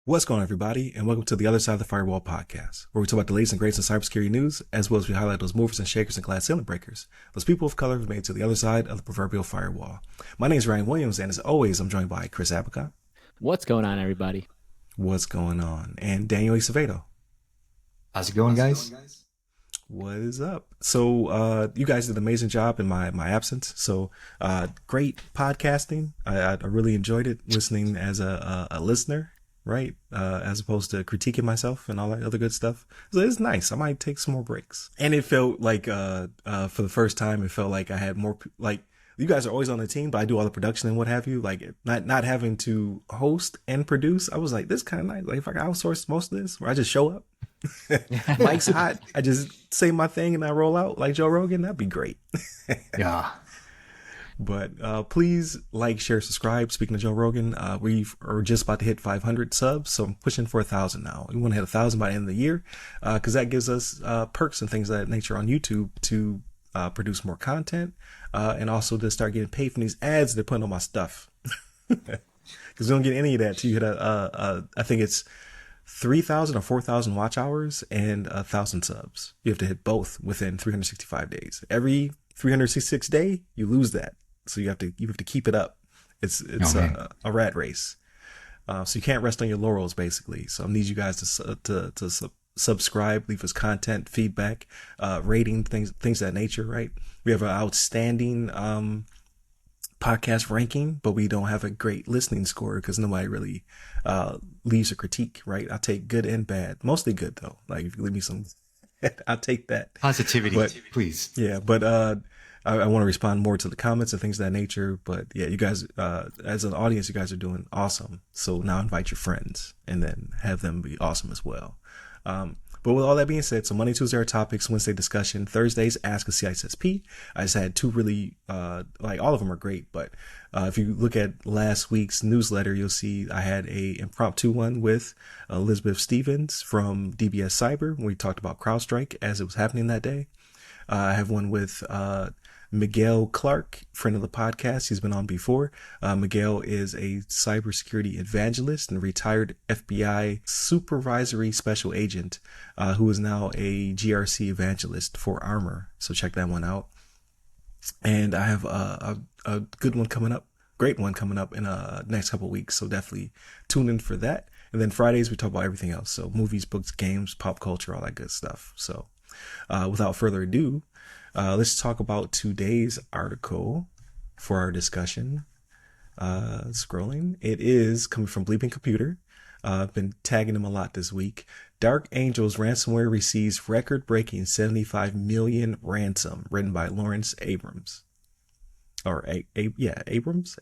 What's going on, everybody, and welcome to the Other Side of the Firewall podcast, where we talk about the latest and greatest in cybersecurity news, as well as we highlight those movers and shakers and glass ceiling breakers, those people of color who've made it to the other side of the proverbial firewall. My name is Ryan Williams, and as always, I'm joined by Chris Abaca. What's going on, everybody? What's going on? And Daniel Acevedo. How's it going, guys? What is up? So you guys did an amazing job in my absence. So great podcasting. I really enjoyed it, listening as a listener, right? As opposed to critiquing myself and all that other good stuff. So it's nice. I might take some more breaks. And it felt like for the first time, it felt like I had more, like, you guys are always on the team, but I do all the production and what have you. Like not having to host and produce. I was like, this kind of nice. Like if I could outsource most of this, where I just show up, mic's hot, I just say my thing and I roll out like Joe Rogan, that'd be great. Yeah. But please like, share, subscribe. Speaking of Joe Rogan, we are just about to hit 500 subs, so I'm pushing for 1,000 now. We want to hit 1,000 by the end of the year, because that gives us perks and things of that nature on YouTube to produce more content, and also to start getting paid from these ads they're putting on my stuff. Because we don't get any of that till you hit I think it's 3,000 or 4,000 watch hours and 1,000 subs. You have to hit both within 365 days. Every 366 day, you lose that. So you have to keep it up. It's a rat race. So you can't rest on your laurels, basically. So I need you guys to subscribe, leave us content, feedback, rating, things of that nature, right? We have an outstanding podcast ranking, but we don't have a great listening score because nobody really leaves a critique, right? I take good and bad, mostly good though. Like if you leave me some, I'll take that. Positivity, please. Yeah, but I want to respond more to the comments and things of that nature. But yeah, you guys, as an audience, you guys are doing awesome. So now invite your friends and then have them be awesome as well. But with all that being said, so Monday, Tuesday are topics, Wednesday discussion, Thursdays Ask a CISSP. I just had two really, like all of them are great, but if you look at last week's newsletter, you'll see I had a impromptu one with Elizabeth Stevens from DBS Cyber when we talked about CrowdStrike as it was happening that day. I have one with Miguel Clark, friend of the podcast. He's been on before. Miguel is a cybersecurity evangelist and retired FBI supervisory special agent who is now a GRC evangelist for Armor. So check that one out. And I have a good one coming up, great one coming up in the next couple of weeks. So definitely tune in for that. And then Fridays, we talk about everything else. So movies, books, games, pop culture, all that good stuff. So without further ado, let's talk about today's article for our discussion. Scrolling. It is coming from Bleeping Computer. I've been tagging him a lot this week. Dark Angels ransomware receives record-breaking 75 million ransom, written by Lawrence Abrams. Abrams?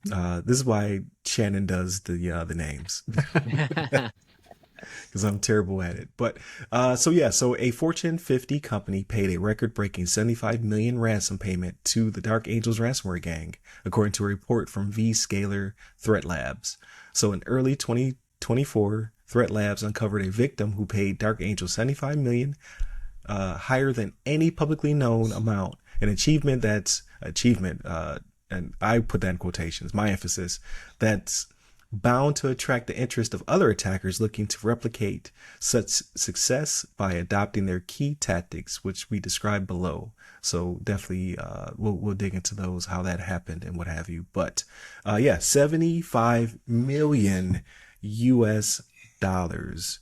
This is why Shannon does the names. Because I'm terrible at it. But so a Fortune 50 company paid a record-breaking 75 million ransom payment to the Dark Angels ransomware gang, according to a report from Vscaler Threat Labs. So in early 2024, Threat Labs uncovered a victim who paid Dark Angels 75 million, higher than any publicly known amount, an achievement, and I put that in quotations, my emphasis, that's bound to attract the interest of other attackers looking to replicate such success by adopting their key tactics, which we describe below. So definitely we'll dig into those, how that happened and what have you. But 75 million US dollars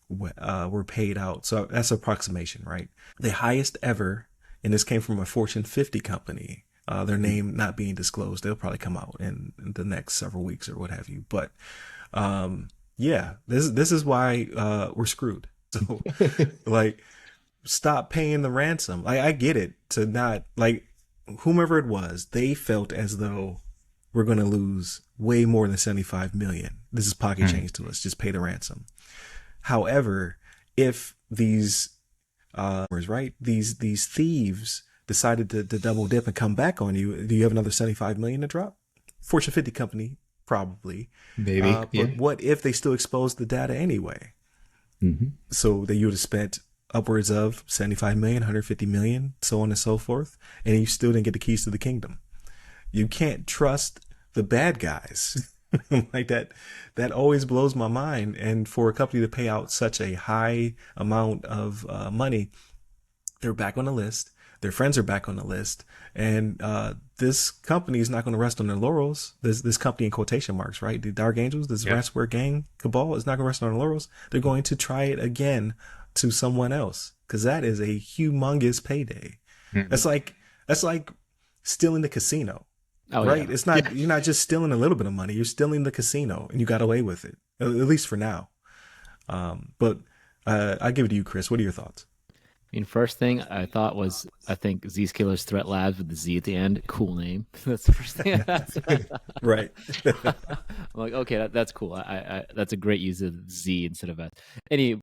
were paid out. So that's approximation, right? The highest ever, and this came from a Fortune 50 company. Their name not being disclosed. They'll probably come out in the next several weeks or what have you. But this is why we're screwed. So like, stop paying the ransom. Like, I get it, to not, like, whomever it was, they felt as though we're going to lose way more than 75 million. This is pocket change to us. Just pay the ransom. However, if these these thieves decided to double dip and come back on you, do you have another 75 million to drop? Fortune 50 company, probably. Maybe. But what if they still exposed the data anyway? Mm-hmm. So that you would have spent upwards of 75 million, 150 million, so on and so forth, and you still didn't get the keys to the kingdom. You can't trust the bad guys. Like that always blows my mind. And for a company to pay out such a high amount of money, they're back on the list. Their friends are back on the list, and this company is not going to rest on their laurels. This company in quotation marks, right? The Dark Angels, this ransomware gang cabal is not going to rest on their laurels. They're going to try it again to someone else, because that is a humongous payday. Mhm. That's like stealing the casino, right? Yeah. It's not You're not just stealing a little bit of money. You're stealing the casino, and you got away with it, at least for now. But I give it to you, Chris. What are your thoughts? I mean, first thing I thought was, I think Zscaler's Threat Labs with the Z at the end, cool name. That's the first thing I thought. Right. I'm like, okay, that's cool. That's a great use of Z instead of S.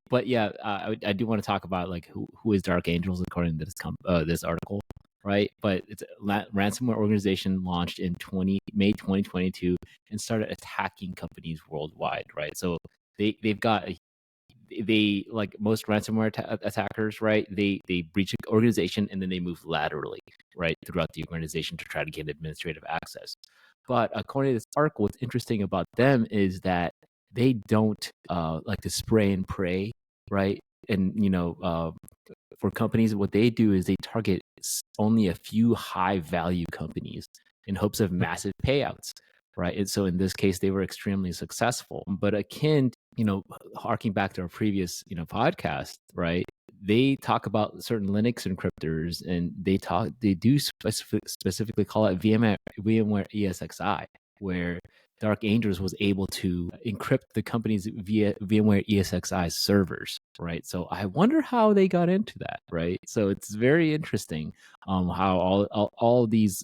But yeah, I do want to talk about like who is Dark Angels according to this article, right? But it's a ransomware organization launched in May 2022 and started attacking companies worldwide, right? So they've got they like most ransomware attackers, right? They breach an organization and then they move laterally, right, throughout the organization to try to get administrative access. But according to this article, what's interesting about them is that they don't like to spray and pray, right? And for companies, what they do is they target only a few high value companies in hopes of massive payouts, right? And so in this case, they were extremely successful. But akin, harking back to our previous, podcast, right? They talk about certain Linux encryptors, and they do specifically call it VMware ESXi, where Dark Angels was able to encrypt the company's VMware ESXi servers, right? So I wonder how they got into that, right? So it's very interesting how all these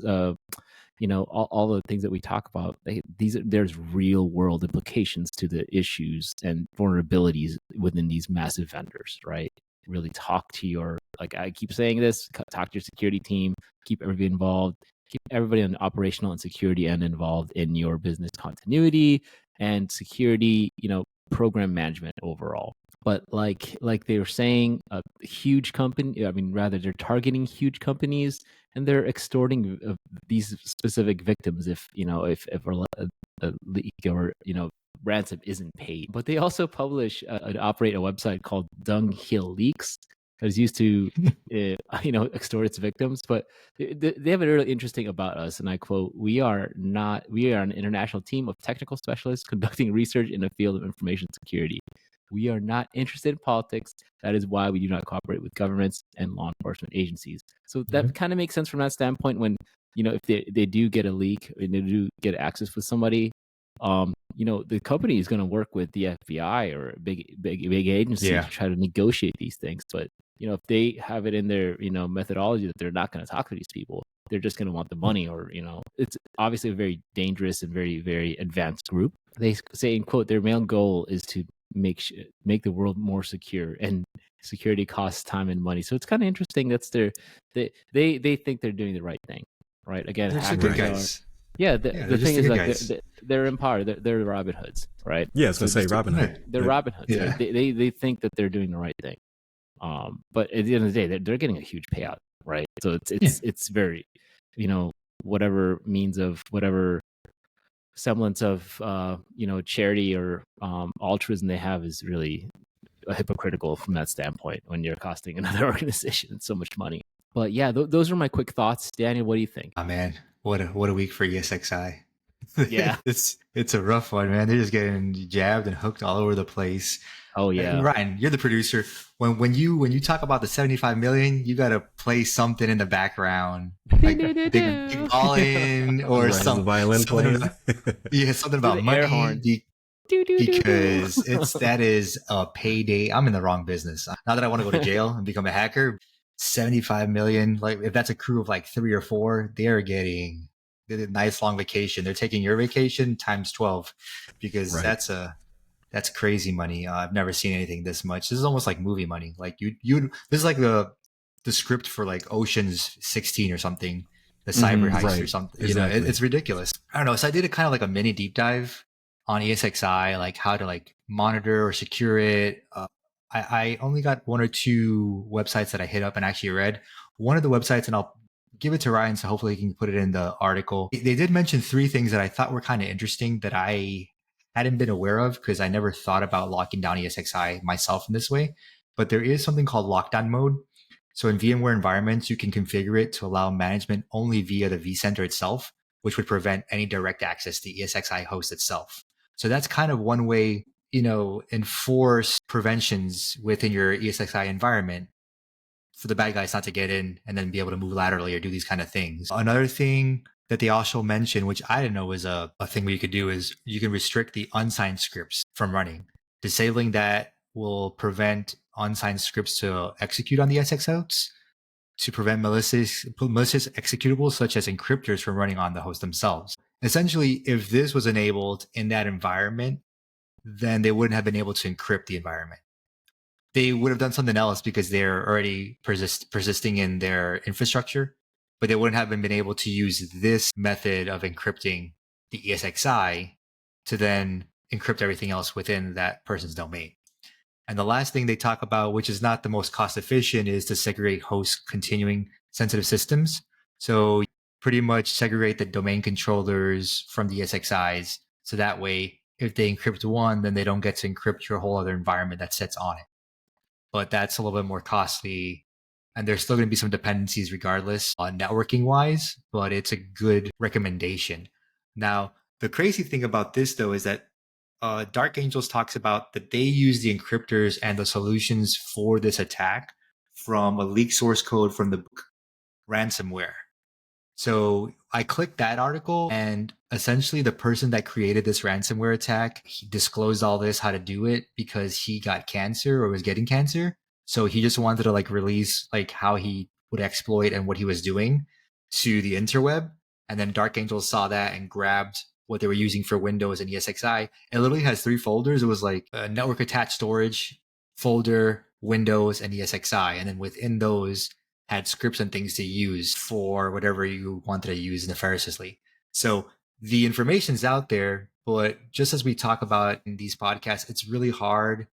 all the things that we talk about, there's real world implications to the issues and vulnerabilities within these massive vendors, right? Really talk to your, like I keep saying this, talk to your security team, keep everybody involved, keep everybody on the operational and security end involved in your business continuity and security, program management overall. But like they were saying, a huge company, I mean, rather they're targeting huge companies and they're extorting these specific victims if a leak or ransom isn't paid. But they also operate a website called Dunghill Leaks that is used to extort its victims. But they have a really interesting about us, and I quote: we are an international team of technical specialists conducting research in the field of information security. We are not interested in politics. That is why we do not cooperate with governments and law enforcement agencies. So that kind of makes sense from that standpoint. When if they do get a leak and they do get access with somebody, the company is going to work with the FBI or a big agency to try to negotiate these things. But if they have it in their methodology that they're not going to talk to these people, they're just going to want the money, or it's obviously a very dangerous and very, very advanced group. They say, in quote, their main goal is to make the world more secure, and security costs time and money. So it's kind of interesting. They think they're doing the right thing, right? Again, They're good guys. The thing is, like, they're in power. They're Robin Hoods, right? Yeah, I was gonna say Robin Hood. They're Robin Hoods. Yeah. Right? They think that they're doing the right thing. But at the end of the day, they're getting a huge payout, right? So it's very, whatever means of whatever semblance of charity or altruism they have is really hypocritical from that standpoint when you're costing another organization so much money. But yeah, those are my quick thoughts. Daniel, what do you think? Oh man, what a week for ESXi. Yeah. it's a rough one, man. They're just getting jabbed and hooked all over the place. Oh yeah. And Ryan, you're the producer. When you talk about the 75 million, you got to play something in the background, like big ball-in or some violin playing. Something about money. Because that is a payday. I'm in the wrong business. Not that I want to go to jail and become a hacker. 75 million, like if that's a crew of like 3 or 4, they're getting a nice long vacation. They're taking your vacation times 12, because that's crazy money. I've never seen anything this much. This is almost like movie money. Like this is like the script for like Ocean's 16 or something, the cyber heist or something. Exactly. It's ridiculous. I don't know. So I did a kind of like a mini deep dive on ESXi, like how to like monitor or secure it. I only got one or two websites that I hit up and actually read. One of the websites, and I'll give it to Ryan, so hopefully he can put it in the article. They did mention three things that I thought were kind of interesting that I hadn't been aware of because I never thought about locking down ESXi myself in this way. But there is something called lockdown mode. So in VMware environments, you can configure it to allow management only via the vCenter itself, which would prevent any direct access to the ESXi host itself. So that's kind of one way, enforce preventions within your ESXi environment for the bad guys not to get in and then be able to move laterally or do these kind of things. Another thing that they also mentioned, which I didn't know was a thing where you could do, is you can restrict the unsigned scripts from running. Disabling that will prevent unsigned scripts to execute on the ESX hosts to prevent malicious executables such as encryptors from running on the host themselves. Essentially, if this was enabled in that environment, then they wouldn't have been able to encrypt the environment. They would have done something else because they're already persisting in their infrastructure, but they wouldn't have been able to use this method of encrypting the ESXi to then encrypt everything else within that person's domain. And the last thing they talk about, which is not the most cost efficient, is to segregate host continuing sensitive systems. So pretty much segregate the domain controllers from the ESXis. So that way, if they encrypt one, then they don't get to encrypt your whole other environment that sits on it. But that's a little bit more costly. And there's still going to be some dependencies regardless on networking wise, but it's a good recommendation. Now, the crazy thing about this though is that Dark Angels talks about that they use the encryptors and the solutions for this attack from a leaked source code from the book Ransomware. So I clicked that article, and essentially the person that created this ransomware attack, he disclosed all this, how to do it, because he got cancer or was getting cancer. So he just wanted to release how he would exploit and what he was doing to the interweb. And then Dark Angels saw that and grabbed what they were using for Windows and ESXi. It literally has three folders. It was like a network attached storage folder, Windows, and ESXi. And then within those had scripts and things to use for whatever you wanted to use nefariously. So the information's out there, but just as we talk about in these podcasts, it's really hard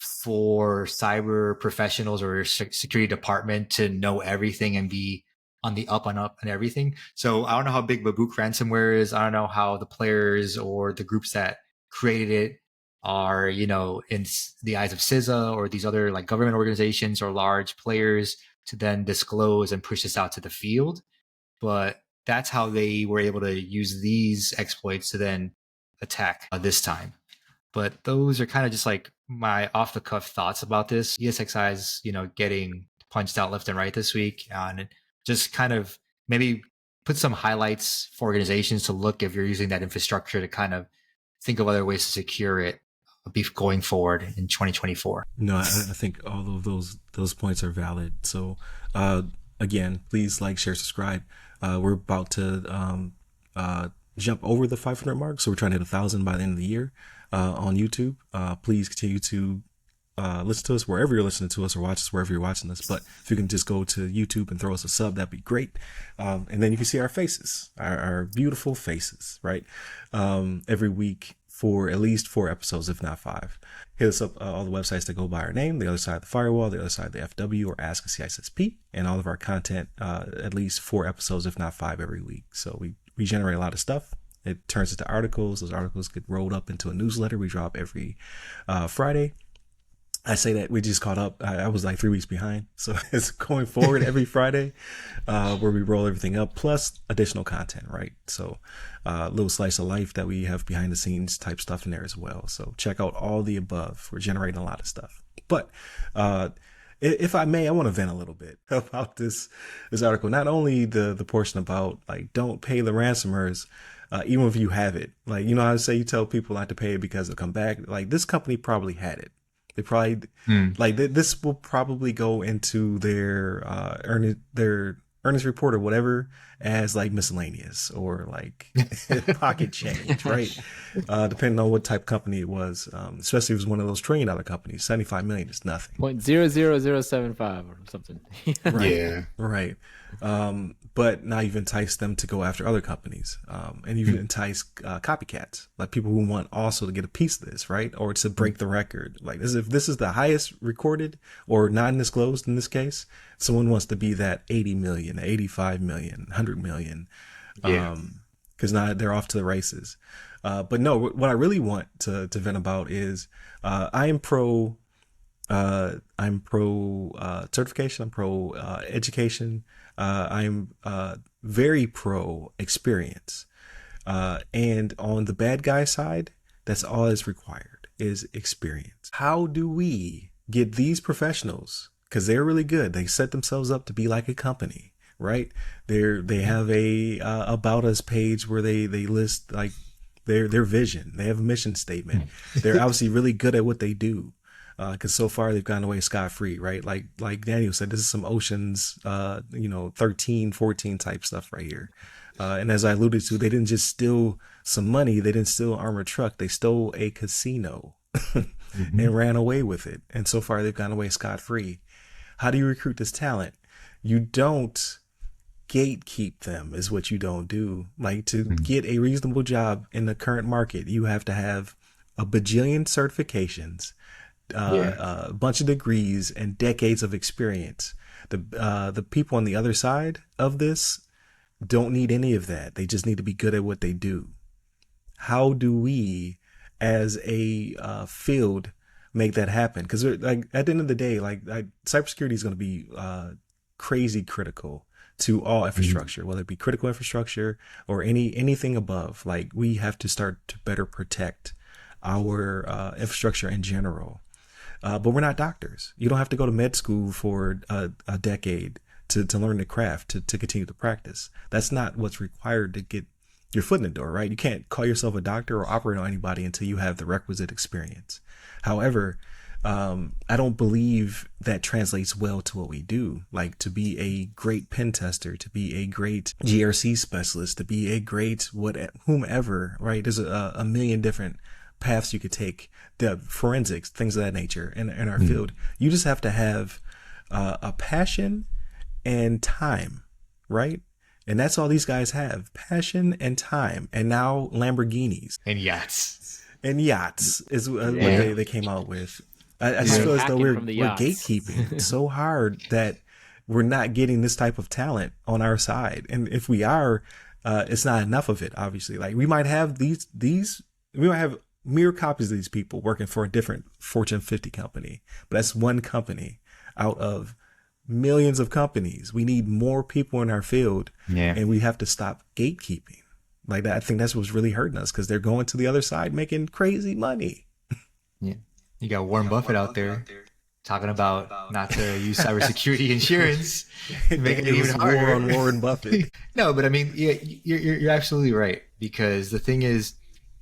for cyber professionals or security department to know everything and be on the up and up and everything. So I don't know how big Babook ransomware is. I don't know how the players or the groups that created it are, in the eyes of CISA or these other government organizations or large players to then disclose and push this out to the field. But that's how they were able to use these exploits to then attack this time. But those are kind of just my off the cuff thoughts about this. ESXi is, getting punched out left and right this week, and just kind of maybe put some highlights for organizations to look if you're using that infrastructure to kind of think of other ways to secure it going forward in 2024. No, I think all of those points are valid. So again, please share, subscribe. We're about to jump over the 500 mark, so we're trying to hit 1,000 by the end of the year on YouTube. Please continue to listen to us wherever you're listening to us, or watch us wherever you're watching us. But if you can just go to YouTube and throw us a sub, that'd be great. And then you can see our faces, our beautiful faces, right? Every week for at least 4 episodes, if not 5. Hit us up all the websites that go by our name: The Other Side of the Firewall, The Other Side of the FW, or Ask a CISSP, and all of our content, at least 4 episodes, if not 5 every week. So we generate a lot of stuff. It turns into articles. Those articles get rolled up into a newsletter we drop every Friday. I say that we just caught up. I was 3 weeks behind. So it's going forward every Friday where we roll everything up, plus additional content, right? So a little slice of life that we have behind the scenes type stuff in there as well. So check out all the above. We're generating a lot of stuff. But if I may, I want to vent a little bit about this article. Not only the portion about don't pay the ransomers, even if you have it. How to say you tell people not to pay it because they'll come back. This company probably had it. They probably this will probably go into their earnings report or whatever as miscellaneous or pocket change, right? Depending on what type of company it was, especially if it was one of those $1 trillion companies. 75 million is nothing. 0.00075 or something. Right. Yeah. Right. But now you've enticed them to go after other companies, and you've enticed copycats, like people who want also to get a piece of this, right? Or to break the record. Like as if this is the highest recorded or non-disclosed in this case, someone wants to be that 80 million, 85 million, 100 million, Yeah. because now they're off to the races. But no, what I really want to vent about is I am pro. I'm pro certification. I'm pro education. I'm very pro experience. And on the bad guy side, that's all that's required is experience. How do we get these professionals? Because they're really good. They set themselves up to be like a company, right? They have a about us page where they list like their vision. They have a mission statement. They're obviously really good at what they do. Because so far they've gotten away scot-free, right? Like Daniel said, this is some Oceans, 13, 14 type stuff right here. And as I alluded to, they didn't just steal some money. They didn't steal an armored truck. They stole a casino and ran away with it. And so far they've gotten away scot-free. How do you recruit this talent? You don't gatekeep them is what you don't do. Like to get a reasonable job in the current market, you have to have a bajillion certifications, a bunch of degrees and decades of experience. The people on the other side of this don't need any of that. They just need to be good at what they do. How do we, as a field, make that happen? Because like at the end of the day, cybersecurity is going to be crazy critical to all infrastructure, whether it be critical infrastructure or anything above. Like we have to start to better protect our infrastructure in general. But we're not doctors. You don't have to go to med school for a decade to learn the craft, to continue to practice. That's not what's required to get your foot in the door, right? You can't call yourself a doctor or operate on anybody until you have the requisite experience. However, I don't believe that translates well to what we do. Like to be a great pen tester, to be a great GRC specialist, to be a great whomever, right? There's a million different paths you could take, the forensics, things of that nature in our field. You just have to have a passion and time, right? And that's all these guys have: passion and time, and now Lamborghinis and yachts. And yachts is what they came out with. I just feel as though we're gatekeeping so hard that we're not getting this type of talent on our side. And if we are, it's not enough of it, obviously. Like we might have we might have mere copies of these people working for a different Fortune 50 company, but that's one company out of millions of companies. We need more people in our field, and we have to stop gatekeeping. Like that, I think that's what's really hurting us, because they're going to the other side making crazy money. Yeah, you got Warren Buffett out there talking about not to use cybersecurity insurance, making it even harder. War on Warren Buffett. No, but I mean, yeah, you're absolutely right, because the thing is,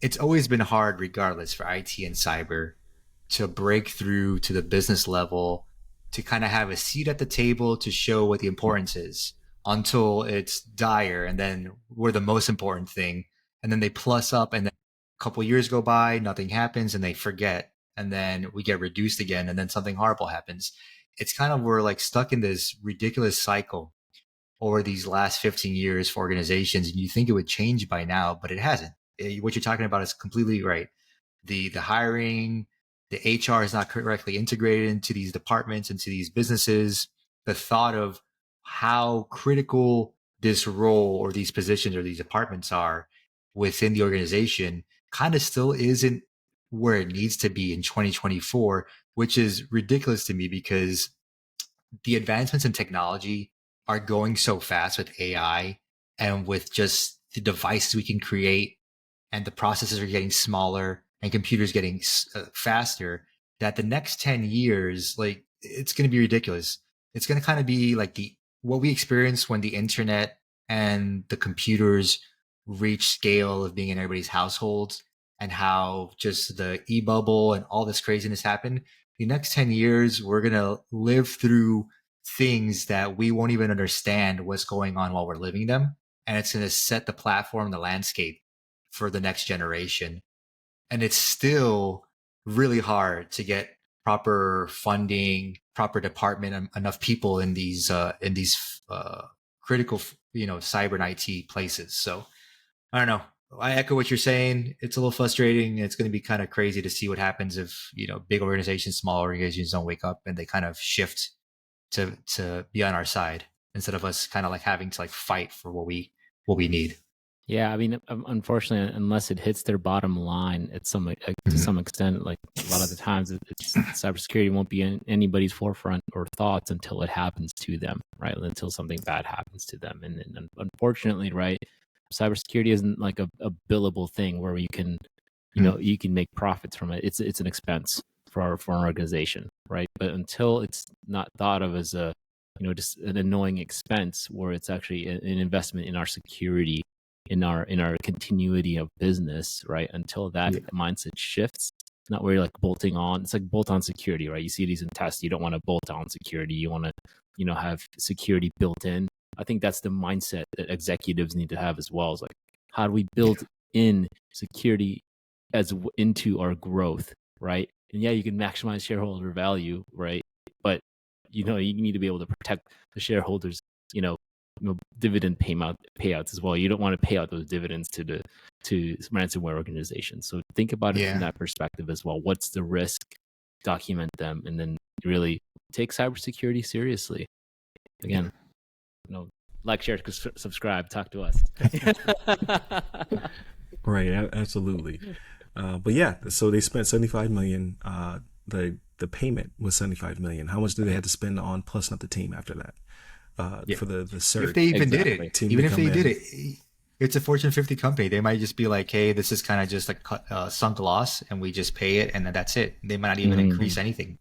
it's always been hard, regardless, for IT and cyber to break through to the business level, to kind of have a seat at the table to show what the importance is, until it's dire, and then we're the most important thing, and then they plus up, and then a couple years go by, nothing happens, and they forget, and then we get reduced again, and then something horrible happens. It's kind of, we're like stuck in this ridiculous cycle over these last 15 years for organizations, and you think it would change by now, but it hasn't. What you're talking about is completely right. The hiring, the HR is not correctly integrated into these departments, into these businesses. The thought of how critical this role or these positions or these departments are within the organization kind of still isn't where it needs to be in 2024, which is ridiculous to me, because the advancements in technology are going so fast with AI, and with just the devices we can create, and the processors are getting smaller, and computers getting faster, that the next 10 years, like, it's going to be ridiculous. It's going to kind of be like what we experienced when the internet and the computers reached scale of being in everybody's households, and how just the e-bubble and all this craziness happened. The next 10 years, we're going to live through things that we won't even understand what's going on while we're living them. And it's going to set the platform, the landscape for the next generation. And it's still really hard to get proper funding, proper department, enough people in these critical, cyber and IT places. So I don't know. I echo what you're saying. It's a little frustrating. It's going to be kind of crazy to see what happens if, big organizations, small organizations don't wake up and they kind of shift to be on our side instead of us kind of like having to like fight for what we need. Yeah, I mean, unfortunately, unless it hits their bottom line to some extent, like a lot of the times, it's cybersecurity won't be in anybody's forefront or thoughts until it happens to them, right? Until something bad happens to them, and unfortunately, right, cybersecurity isn't like a billable thing where you can, you can make profits from it. It's an expense for an organization, right? But until it's not thought of as a, just an annoying expense, where it's actually an investment in our security, in our continuity of business, right? Until that mindset shifts, not where you're like bolting on. It's like bolt on security, right? You see these in tests. You don't want to bolt on security. You want to, have security built in. I think that's the mindset that executives need to have as well. Is like, how do we build in security into our growth, right? And yeah, you can maximize shareholder value, right? But you need to be able to protect the shareholders, dividend payouts as well. You don't want to pay out those dividends to ransomware organizations. So think about it from that perspective as well. What's the risk? Document them, and then really take cybersecurity seriously. Again, like, share, subscribe, talk to us. Right, absolutely. But yeah, so they spent $75 million. The payment was $75 million. How much did they have to spend on plussing up the team after that? For the search. If they even did it, it's a Fortune 50 company. They might just be like, hey, this is kind of just like a sunk loss and we just pay it and then that's it. They might not even increase anything.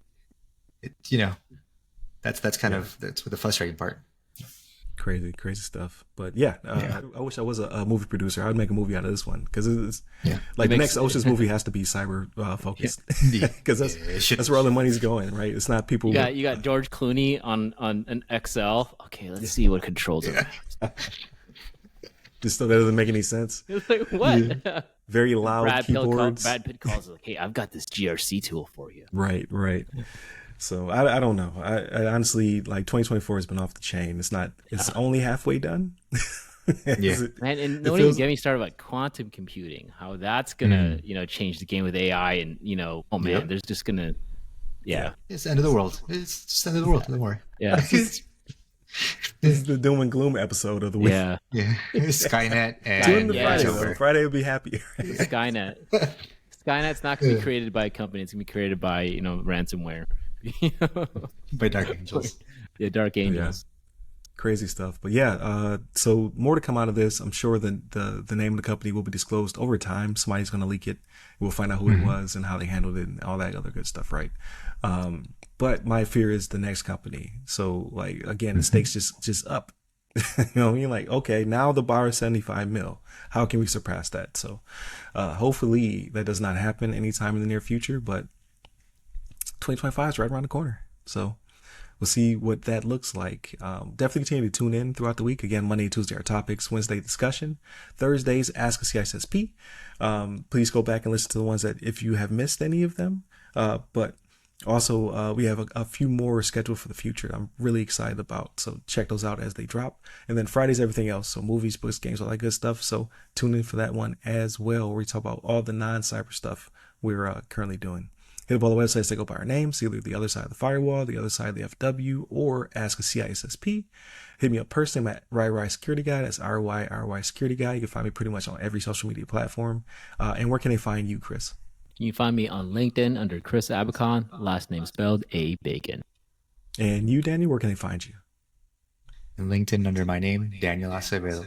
That's kind of, that's the frustrating part. Crazy stuff. But yeah, I wish I was a movie producer. I'd make a movie out of this one, because it's like the next Ocean's movie has to be cyber focused, because that's where all the money's going, right? It's not people. You got George Clooney on an XL. Okay, let's see what controls it. Just so that doesn't make any sense. It's like, what? Very loud keyboards. Brad Pitt calls it like, hey, I've got this GRC tool for you. Right. So I don't know. I honestly, like, 2024 has been off the chain. It's only halfway done. Man, and don't even get me started about quantum computing, how that's gonna change the game with AI, and there's just gonna it's the end of the world. It's just the end of the world. Don't worry. This is the doom and gloom episode of the week. Skynet and Tune in to Friday will be happier. Skynet's not gonna be created by a company. It's gonna be created by ransomware. By Dark Angels. Dark Angels. Crazy stuff. But so more to come out of this. I'm sure the name of the company will be disclosed over time. Somebody's going to leak it. We'll find out who it was and how they handled it and all that other good stuff, right? But my fear is the next company. So, like, again, the stakes just up. You know what I mean? Like, okay, now the bar is 75 mil. How can we surpass that? So hopefully that does not happen anytime in the near future, but 2025 is right around the corner. So we'll see what that looks like. Definitely continue to tune in throughout the week. Again, Monday and Tuesday are topics. Wednesday, discussion. Thursdays, Ask a CISSP. Please go back and listen to the ones that, if you have missed any of them. But also, we have a few more scheduled for the future I'm really excited about. So check those out as they drop. And then Friday's everything else. So movies, books, games, all that good stuff. So tune in for that one as well, where we talk about all the non-cyber stuff we're currently doing. Hit up all the websites that go by our names, either the other side of the firewall, the other side of the FW, or Ask a CISSP. Hit me up personally. I'm at RY Security Guy. That's RY Security Guy. You can find me pretty much on every social media platform. And where can they find you, Chris? You can find me on LinkedIn under Chris Abacon, last name spelled A Bacon. And you, Daniel, where can they find you? And LinkedIn under my name, Daniel Acevedo.